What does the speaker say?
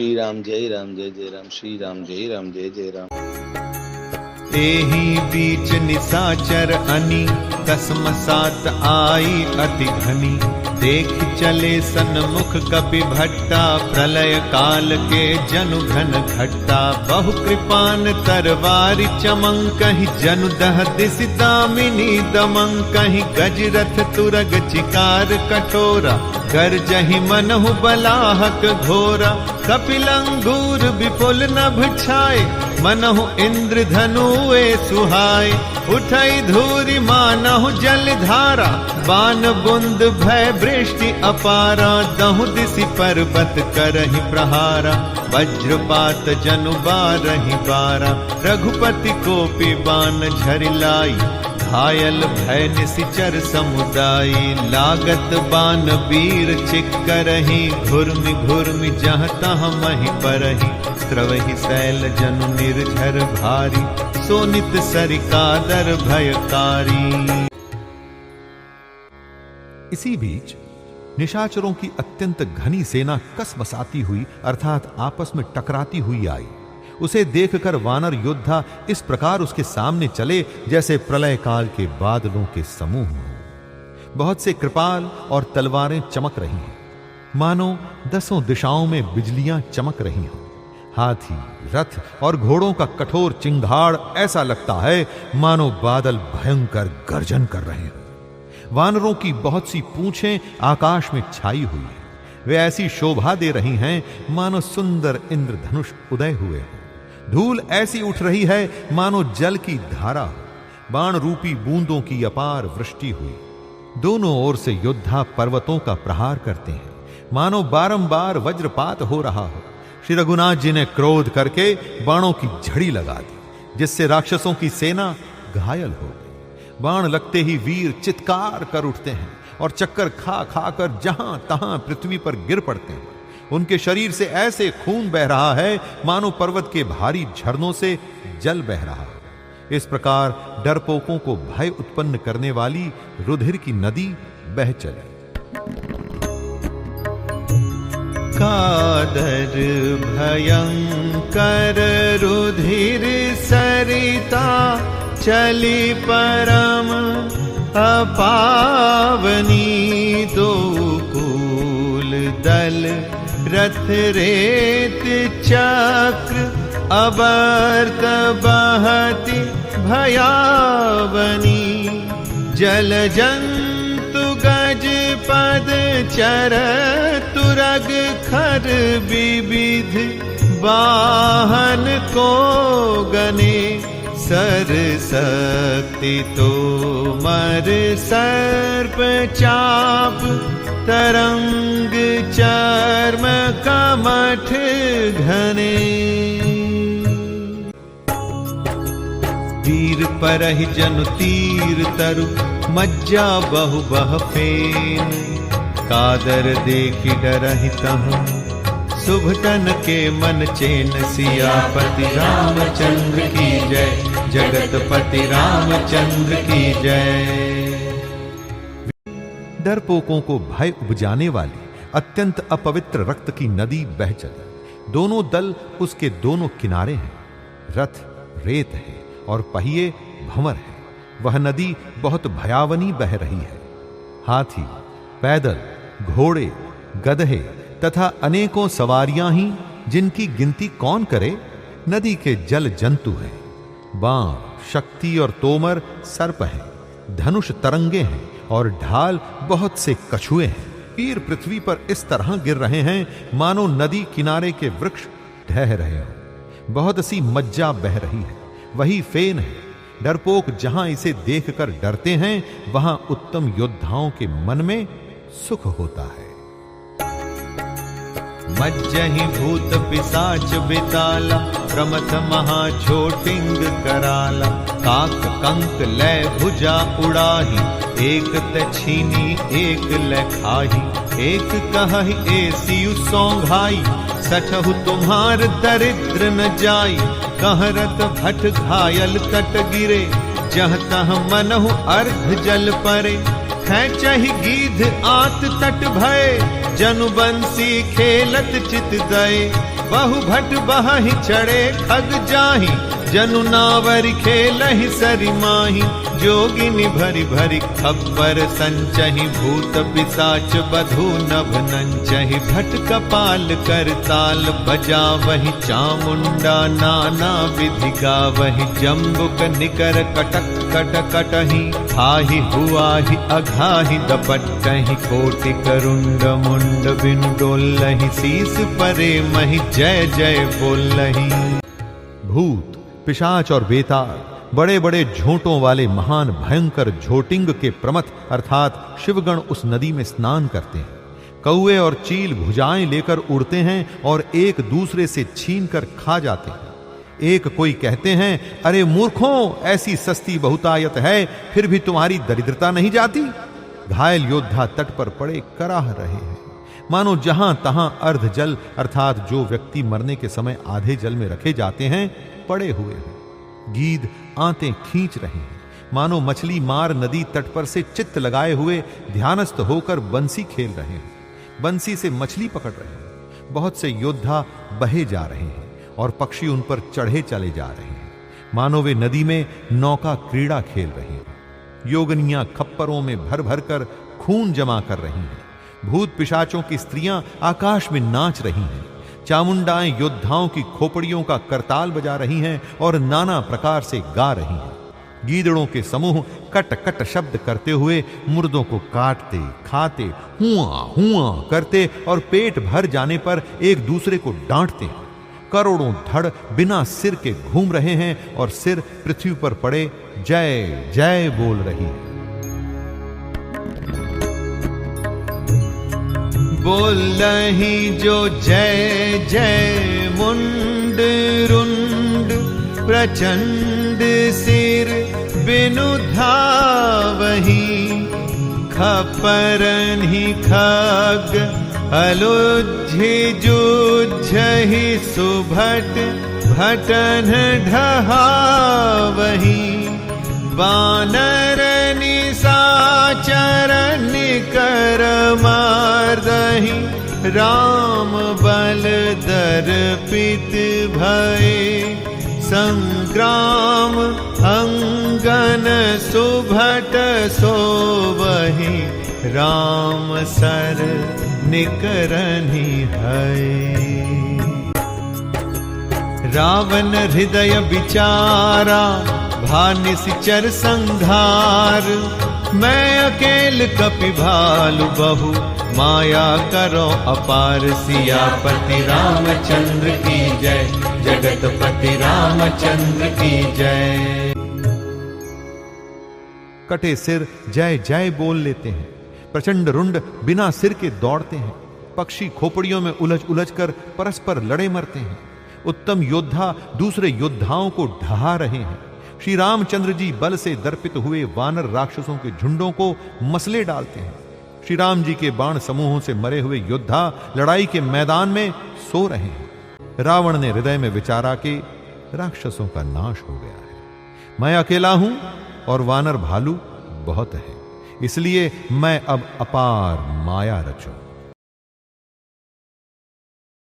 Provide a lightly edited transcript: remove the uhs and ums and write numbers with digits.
श्री राम जय जय राम श्री राम जय जय राम। एही बीच निसाचर अनी कसम सात आई अति घनी। देख चले सन्मुख कपि भट्टा प्रलय काल के जनु घन घट्टा। बहु कृपान तरवारी चमंकहि जनु दह दिसि दामिनी दमंकहि। गजरथ तुरग चिकार कठोरा गर्जहि मनहु बलाहक घोरा। कपिलंगूर विपुल नभ छाए मनहु इंद्र धनुए सुहाए। उठई धूरि मानहु जल धारा बान बुंद भय वृष्टि अपारा। दहु दिसि पर्वत करहि प्रहारा वज्रपात जनु बारहि बारा। रघुपति कोपि बान झरि लाई घायल भय निसिचर समुदायी। लागत बान वीर चिक्करहि घुर्मि घुर्मि जहाँ तहाँ महि परहि। स्रवहि शैल जनु निर्झर भारी सोनित सरिकादर भयकारी। इसी बीच निशाचरों की अत्यंत घनी सेना कसमसाती हुई अर्थात आपस में टकराती हुई आई। उसे देखकर वानर योद्धा इस प्रकार उसके सामने चले जैसे प्रलय काल के बादलों के समूह हों। बहुत से कृपाल और तलवारें चमक रही हैं, मानो दसों दिशाओं में बिजलियां चमक रही हों। हाथी रथ और घोड़ों का कठोर चिंगाड़ ऐसा लगता है मानो बादल भयंकर गर्जन कर रहे हैं। वानरों की बहुत सी पूंछें आकाश में छाई हुई हैं। वे ऐसी शोभा दे रही हैं मानो सुंदर इंद्रधनुष उदय हुए हो। धूल ऐसी उठ रही है मानो जल की धारा हो। बाण रूपी बूंदों की अपार वृष्टि हुई। दोनों ओर से योद्धा पर्वतों का प्रहार करते हैं मानो बारंबार वज्रपात हो रहा हो। श्री रघुनाथ जी ने क्रोध करके बाणों की झड़ी लगा दी जिससे राक्षसों की सेना घायल हो गई। बाण लगते ही वीर चित्कार कर उठते हैं और चक्कर खा खा कर जहां तहां पृथ्वी पर गिर पड़ते हैं। उनके शरीर से ऐसे खून बह रहा है मानो पर्वत के भारी झरनों से जल बह रहा है। इस प्रकार डरपोकों को भय उत्पन्न करने वाली रुधिर की नदी बह चली। कादर भयंकर रुधिर सरिता चली परम अपावनी। दो कूल दल रथ रेत चक्र अबर्त बहति भयावनी। जल जंतु गज पद चर तुरग खर विविध वाहन को गने। सर शक्ति तो मर सर्प चाप तरंग चर्म कमठ घने। वीर परहि जनु तीर तरु मज्जा बहु बह फेन। कादर देखि डरहि तहु शुभटन के मन चैन। सियापति रामचंद्र की जय जगतपति रामचंद्र की जय। डरपोकों को भय उपजाने वाली अत्यंत अपवित्र रक्त की नदी बह चली। दोनों दल उसके दोनों किनारे हैं। रथ रेत है और पहिए भंवर है। वह नदी बहुत भयावनी बह रही है। हाथी पैदल घोड़े गधे तथा अनेकों सवारियां ही जिनकी गिनती कौन करे नदी के जल जंतु हैं। बाण शक्ति और तोमर सर्प हैं। धनुष तरंगे हैं और ढाल बहुत से कछुए हैं। तीर पृथ्वी पर इस तरह गिर रहे हैं मानो नदी किनारे के वृक्ष ढह रहे हो। बहुत सी मज्जा बह रही है, वही फेन है। डरपोक जहां इसे देखकर डरते हैं वहां उत्तम योद्धाओं के मन में सुख होता है। मज्जहि भूत पिशाच बिताला प्रमथ महाछोटिंग कराला। काक कंक लय भुजा उड़ाही एक तछीनी एक लखाही। एक कहहि एसियु सौंघाई सठहु तुम्हार दरिद्र न जाई। कहरत भट घायल तट गिरे जह तह मनहु अर्ध जल परे। खेचहि गीध आत तट भय जनु बंसी खेलत चित दये। बहु भट बहि चढ़े खग जाहि, जनु नावरि खेलहि सरि माहि। जोगिनी भरी भरी खप्पर संचहि, भूत पिशाच बधु नभ नंचहि। भट कपाल कर ताल बजावहि, चामुंडा नाना विधि गावहि। जम्बुक निकर कटक कट कटहि, हाहि हुआहि अघाहि दपटहि। कोटि करुंड मुंड बिनु डोलहि, शीस परे महि जय जय बोलहि। भूत, पिशाच और बेताल बड़े बड़े झोंटों वाले महान भयंकर झोटिंग के प्रमथ अर्थात शिवगण उस नदी में स्नान करते हैं। कौए और चील भुजाएं लेकर उड़ते हैं और एक दूसरे से छीनकर खा जाते हैं। एक कोई कहते हैं, अरे मूर्खों, ऐसी सस्ती बहुतायत है, फिर भी तुम्हारी दरिद्रता नहीं जाती। घायल योद्धा तट पर पड़े कराह रहे हैं, मानो जहां तहां अर्ध जल अर्थात जो व्यक्ति मरने के समय आधे जल में रखे जाते हैं पड़े हुए हैं। गीध आंतें खींच रहे हैं, मानो मछली मार नदी तट पर से चित्त लगाए हुए ध्यानस्थ होकर बंसी खेल रहे हैं, बंसी से मछली पकड़ रहे हैं। बहुत से योद्धा बहे जा रहे हैं और पक्षी उन पर चढ़े चले जा रहे हैं, मानो वे नदी में नौका क्रीड़ा खेल रहे हैं। योगनियां खप्परों में भर भर कर खून जमा कर रही हैं। भूत पिशाचों की स्त्रियां आकाश में नाच रही हैं। चामुंडाएं योद्धाओं की खोपड़ियों का करताल बजा रही हैं और नाना प्रकार से गा रही हैं। गीदड़ों के समूह कट कट शब्द करते हुए मुर्दों को काटते खाते हुआ हुआ करते और पेट भर जाने पर एक दूसरे को डांटते हैं। करोड़ों धड़ बिना सिर के घूम रहे हैं और सिर पृथ्वी पर पड़े जय जय बोल रही है। बोलहि जो जय जय, मुंड रुंड प्रचंड सिर बिनु धावहि। खपरहि खग अलुझि जुझहि, सुभट भटन ढहावहि। बानर निशाचर निकर मारदहि, राम बल दर्पित भये। संग्राम अंगन सुभट सोवहि, राम सर निकरनि हये। रावण हृदय विचारा, भानिसिचर संघार। मैं अकेल कपि भालु बहु, माया करो अपार। सियापति रामचंद्र की जय, जगतपति रामचंद्र की जय। कटे सिर जय जय बोल लेते हैं, प्रचंड रुंड बिना सिर के दौड़ते हैं। पक्षी खोपड़ियों में उलझ उलझ कर परस्पर लड़े मरते हैं। उत्तम योद्धा दूसरे योद्धाओं को ढहा रहे हैं। श्री रामचंद्र जी बल से दर्पित हुए वानर राक्षसों के झुंडों को मसले डालते हैं। श्री राम जी के बाण समूहों से मरे हुए योद्धा लड़ाई के मैदान में सो रहे हैं। रावण ने हृदय में विचारा कि राक्षसों का नाश हो गया है, मैं अकेला हूं और वानर भालू बहुत है, इसलिए मैं अब अपार माया रचूं।